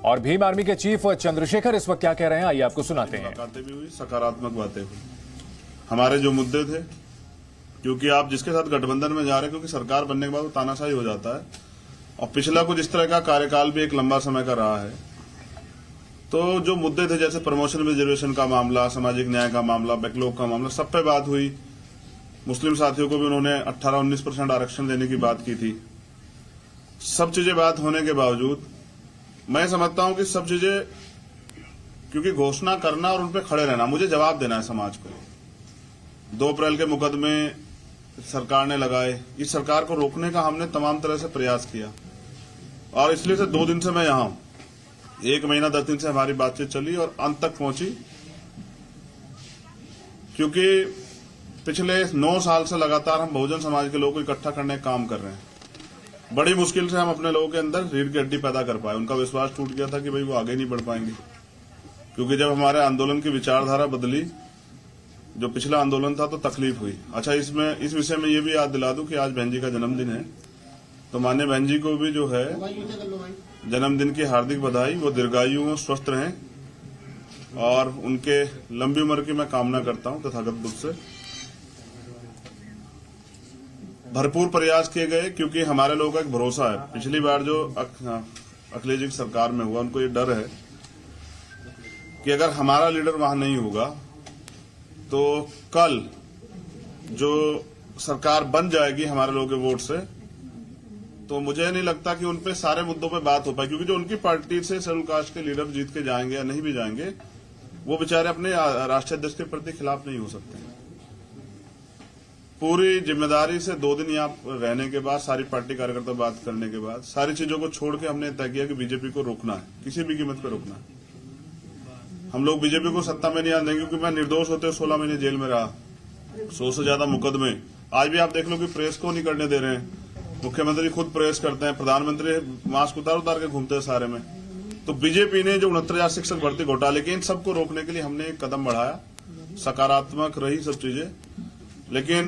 और भीम आर्मी के चीफ चंद्रशेखर इस वक्त क्या कह रहे हैं, आइए आपको सुनाते हैं। मुलाकातें भी हुई, सकारात्मक बातें हुई। हमारे जो मुद्दे थे, क्योंकि आप जिसके साथ गठबंधन में जा रहे हैं, क्योंकि सरकार बनने के बाद वो तानाशाही हो जाता है और पिछला कुछ इस तरह का कार्यकाल भी एक लंबा समय का रहा है। तो जो मुद्दे थे, जैसे प्रमोशन रिजर्वेशन का मामला, सामाजिक न्याय का मामला, बैकलॉग का मामला, सब पे बात हुई। मुस्लिम साथियों को भी उन्होंने 18-19% आरक्षण देने की बात की थी। सब चीजें बात होने के बावजूद मैं समझता हूं कि सब चीजें, क्योंकि घोषणा करना और उनपे खड़े रहना, मुझे जवाब देना है समाज को। 2 अप्रैल के मुकदमे सरकार ने लगाए, इस सरकार को रोकने का हमने तमाम तरह से प्रयास किया और इसलिए से 2 दिन से मैं यहां हूं। 1 महीना 10 दिन से हमारी बातचीत चली और अंत तक पहुंची, क्योंकि पिछले 9 साल से लगातार हम बहुजन समाज के लोगों को इकट्ठा करने का काम कर रहे हैं। बड़ी मुश्किल से हम अपने लोगों के अंदर रीढ़ की हड्डी पैदा कर पाए। उनका विश्वास टूट गया था कि भाई वो आगे नहीं बढ़ पाएंगे, क्योंकि जब हमारे आंदोलन की विचारधारा बदली, जो पिछला आंदोलन था, तो तकलीफ हुई। अच्छा, इस विषय में ये भी याद दिला दूं कि आज बहन जी का जन्मदिन है, तो माननीय बहन जी को भी जो है जन्मदिन की हार्दिक बधाई। वो दीर्घायु हो, स्वस्थ रहें और उनके लंबी उम्र की मैं कामना करता हूं तथागत बुद्ध से। भरपूर प्रयास किए गए, क्योंकि हमारे लोगों का एक भरोसा है। पिछली बार जो अखिलेश जी की सरकार में हुआ, उनको ये डर है कि अगर हमारा लीडर वहां नहीं होगा तो कल जो सरकार बन जाएगी हमारे लोगों के वोट से, तो मुझे नहीं लगता कि उनपे सारे मुद्दों पे बात हो पाए, क्योंकि जो उनकी पार्टी से शेड्यूल कास्ट के लीडर जीत के जाएंगे या नहीं भी जाएंगे, वो बेचारे अपने राष्ट्रीय अध्यक्ष के प्रति खिलाफ नहीं हो सकते। पूरी जिम्मेदारी से 2 दिन यहाँ रहने के बाद, सारी पार्टी कार्यकर्ता बात करने के बाद, सारी चीजों को छोड़ के हमने तय किया कि बीजेपी को रोकना है, किसी भी कीमत पर रोकना है। हम लोग बीजेपी को सत्ता में नहीं आने देंगे, क्योंकि मैं निर्दोष होते 16 महीने जेल में रहा, 100 से ज्यादा मुकदमे। आज भी आप देख लो कि प्रेस को नहीं करने दे रहे हैं। मुख्यमंत्री खुद प्रेस करते हैं, प्रधानमंत्री मास्क उतार उतार के घूमते हैं सारे में। तो बीजेपी ने जो 69,000 शिक्षक भर्ती घोटाले के, इन सबको रोकने के लिए हमने एक कदम बढ़ाया। सकारात्मक रही सब चीजें, लेकिन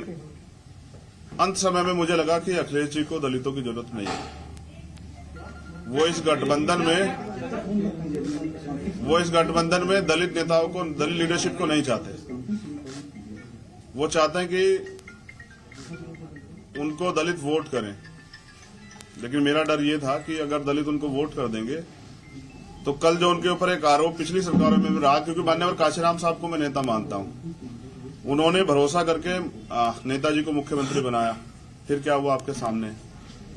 अंत समय में मुझे लगा कि अखिलेश जी को दलितों की जरूरत नहीं है। वो इस गठबंधन में दलित नेताओं को, दलित लीडरशिप को नहीं चाहते। वो चाहते हैं कि उनको दलित वोट करें, लेकिन मेरा डर ये था कि अगर दलित उनको वोट कर देंगे तो कल जो उनके ऊपर एक आरोप पिछली सरकारों में भी रहा, क्योंकि मान्यवर काशीराम साहब को मैं नेता मानता हूं, उन्होंने भरोसा करके नेताजी को मुख्यमंत्री बनाया, फिर क्या हुआ आपके सामने।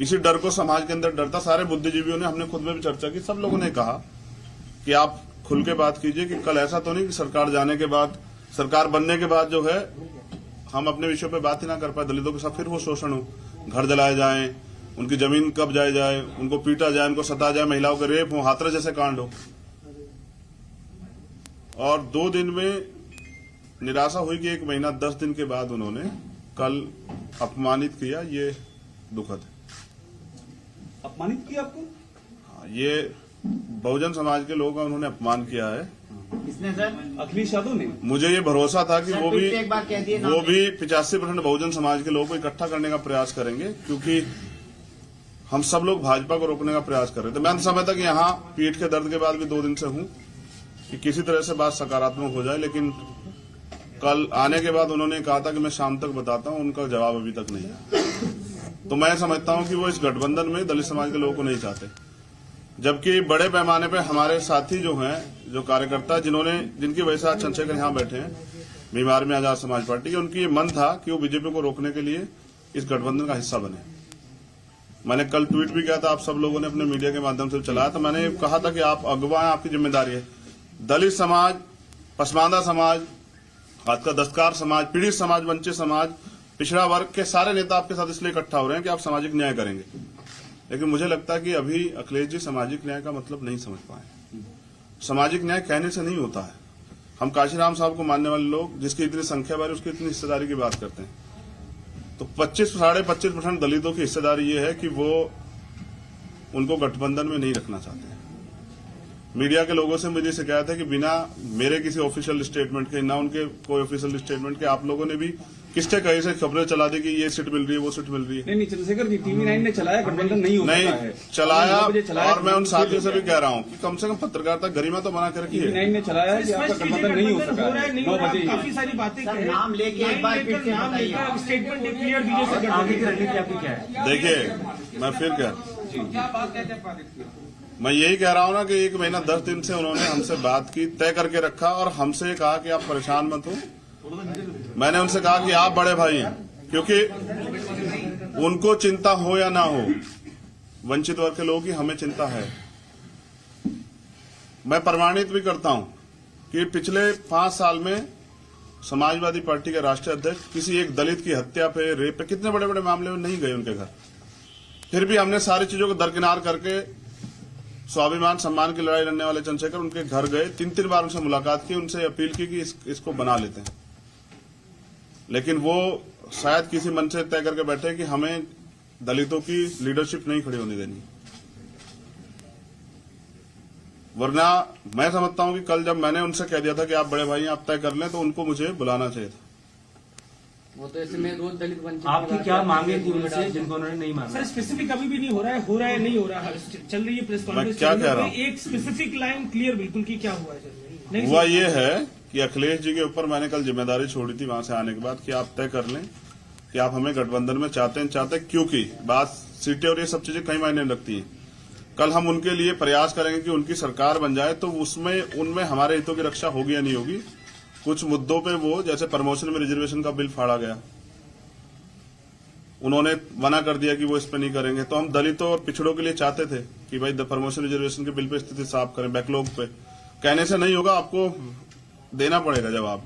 इसी डर को समाज के अंदर डर था। सारे बुद्धिजीवियों ने, हमने खुद में भी चर्चा की, सब लोगों ने कहा कि आप खुल के बात कीजिए कि कल ऐसा तो नहीं कि सरकार जाने के बाद, सरकार बनने के बाद जो है हम अपने विषयों पे बात ही ना कर पाए, दलितों के साथ फिर वो शोषण हो, घर जलाए जाए, उनकी जमीन कब जाए, उनको पीटा जाए, उनको सता जाए, महिलाओं के रेप हो, हाथरस जैसे कांड हो। और 2 दिन में निराशा हुई कि 1 महीना 10 दिन के बाद उन्होंने कल अपमानित किया। ये दुखद है। अपमानित किया आपको? हाँ, ये बहुजन समाज के लोगों का उन्होंने अपमान किया है। किसने सर? अखिलेश यादव ने। मुझे ये भरोसा था कि वो भी 85% बहुजन समाज के लोगों को इकट्ठा करने का प्रयास करेंगे, क्योंकि हम सब लोग भाजपा को रोकने का प्रयास कर रहे थे। मैं समझता कि यहाँ पीठ के दर्द के बाद भी 2 दिन से हूं कि किसी तरह से बात सकारात्मक हो जाए, लेकिन कल आने के बाद उन्होंने कहा था कि मैं शाम तक बताता हूं, उनका जवाब अभी तक नहीं है। तो मैं समझता हूं कि वो इस गठबंधन में दलित समाज के लोगों को नहीं चाहते, जबकि बड़े पैमाने पे हमारे साथी जो हैं, जो कार्यकर्ता, जिनकी वजह से आज चंद्रशेखर यहाँ बैठे हैं, भीम आर्मी आजाद समाज पार्टी, उनकी ये मन था कि वो बीजेपी को रोकने के लिए इस गठबंधन का हिस्सा बने। मैंने कल ट्वीट भी किया था, आप सब लोगों ने अपने मीडिया के माध्यम से चलाया था। मैंने कहा था कि आप अगुवा हैं, आपकी जिम्मेदारी है। दलित समाज, पसमानदा समाज, आज का दस्तकार समाज, पीड़ित समाज, वंचित समाज, पिछड़ा वर्ग के सारे नेता आपके साथ इसलिए इकट्ठा हो रहे हैं कि आप सामाजिक न्याय करेंगे। लेकिन मुझे लगता है कि अभी अखिलेश जी सामाजिक न्याय का मतलब नहीं समझ पाए। सामाजिक न्याय कहने से नहीं होता है। हम काशीराम साहब को मानने वाले लोग, जिसकी इतनी संख्या बार, उसकी इतनी हिस्सेदारी की बात करते हैं, तो 25-25.5% दलितों की हिस्सेदारी ये है कि वो उनको गठबंधन में नहीं रखना चाहते हैं। मीडिया के लोगों से मुझे शिकायत है कि बिना मेरे किसी ऑफिशियल स्टेटमेंट के, ना उनके कोई ऑफिशियल स्टेटमेंट के, आप लोगों ने भी किसने कहीं से खबरें चला दी कि ये सीट मिल रही है, वो सीट मिल रही है? नहीं चंद्रशेखर जी, TV9 ने चलाया, गठबंधन नहीं हो सकता है। नहीं चलाया, 9 बजे चलाया, और मैं उन साथियों से भी कह रहा हूँ कि कम से कम पत्रकारिता गरिमा तो बना के रखिए। TV9 ने चलाया है कि आपका गठबंधन नहीं हो सका है 9 बजे। काफी सारी बातें सर, नाम लेके एक बार फिर से नाम बताइए। लेकर स्टेटमेंट क्लियर दीजिए सर। आगे की रणनीति आपकी क्या है? देखिए, मैं फिर क्या, मैं यही कह रहा हूँ ना कि 1 महीना 10 दिन से उन्होंने हमसे बात की, तय करके रखा और हमसे कहा कि आप परेशान मत हो। मैंने उनसे कहा कि आप बड़े भाई हैं, क्योंकि उनको चिंता हो या ना हो, वंचित वर्ग के लोगों की हमें चिंता है। मैं प्रमाणित भी करता हूं कि पिछले 5 साल में समाजवादी पार्टी के राष्ट्रीय अध्यक्ष किसी एक दलित की हत्या पे, रेप पे, कितने बड़े बड़े मामले में नहीं गए उनके घर। फिर भी हमने सारी चीजों को दरकिनार करके स्वाभिमान सम्मान की लड़ाई लड़ने वाले चंद्रशेखर उनके घर गए, 3-3 बार उनसे मुलाकात की, उनसे अपील की कि इसको बना लेते हैं। लेकिन वो शायद किसी मन से तय करके बैठे कि हमें दलितों की लीडरशिप नहीं खड़ी होने देनी। वरना मैं समझता हूं कि कल जब मैंने उनसे कह दिया था कि आप बड़े भाई हैं, आप तय कर लें, तो उनको मुझे बुलाना चाहिए था। वो तो ऐसे में रोज दलित वंचित आपकी क्या मांगे थी उनसे जिनको उन्होंने नहीं माना? सर स्पेसिफिक अभी भी नहीं हो रहा है नहीं हो रहा है, चल रही है प्रेस कॉन्फ्रेंस। क्या कह रहा हूं? एक स्पेसिफिक लाइन क्लियर बिल्कुल की क्या हुआ है सर? नहीं हुआ ये है कि अखिलेश जी के ऊपर मैंने कल जिम्मेदारी छोड़ी थी वहां से आने के बाद कि आप तय कर लें कि आप हमें गठबंधन में चाहते हैं, क्योंकि बात सीटें और ये सब चीजें कई मायने रखती हैं। कल हम उनके लिए प्रयास करेंगे कि उनकी सरकार बन जाए, तो उसमें उनमें हमारे हितों की रक्षा होगी या नहीं होगी। कुछ मुद्दों पे वो, जैसे प्रमोशन में रिजर्वेशन का बिल फाड़ा गया, उन्होंने मना कर दिया कि वो इस पे नहीं करेंगे। तो हम दलितों और पिछड़ों के लिए चाहते थे कि भाई प्रमोशन रिजर्वेशन के बिल पे स्थिति साफ करें, बैकलॉग पे। कहने से नहीं होगा, आपको देना पड़ेगा जवाब,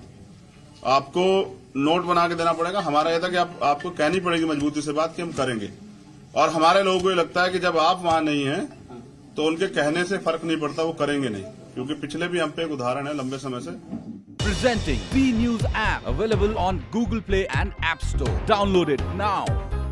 आपको नोट बना के देना पड़ेगा। हमारा यह था कि आपको कहनी पड़ेगी मजबूती से बात कि हम करेंगे। और हमारे लोगों को ये लगता है कि जब आप वहां नहीं हैं तो उनके कहने से फर्क नहीं पड़ता, वो करेंगे नहीं, क्योंकि पिछले भी हम पे एक उदाहरण है लंबे समय से। Presenting B News app available on Google Play and App Store. Download it now.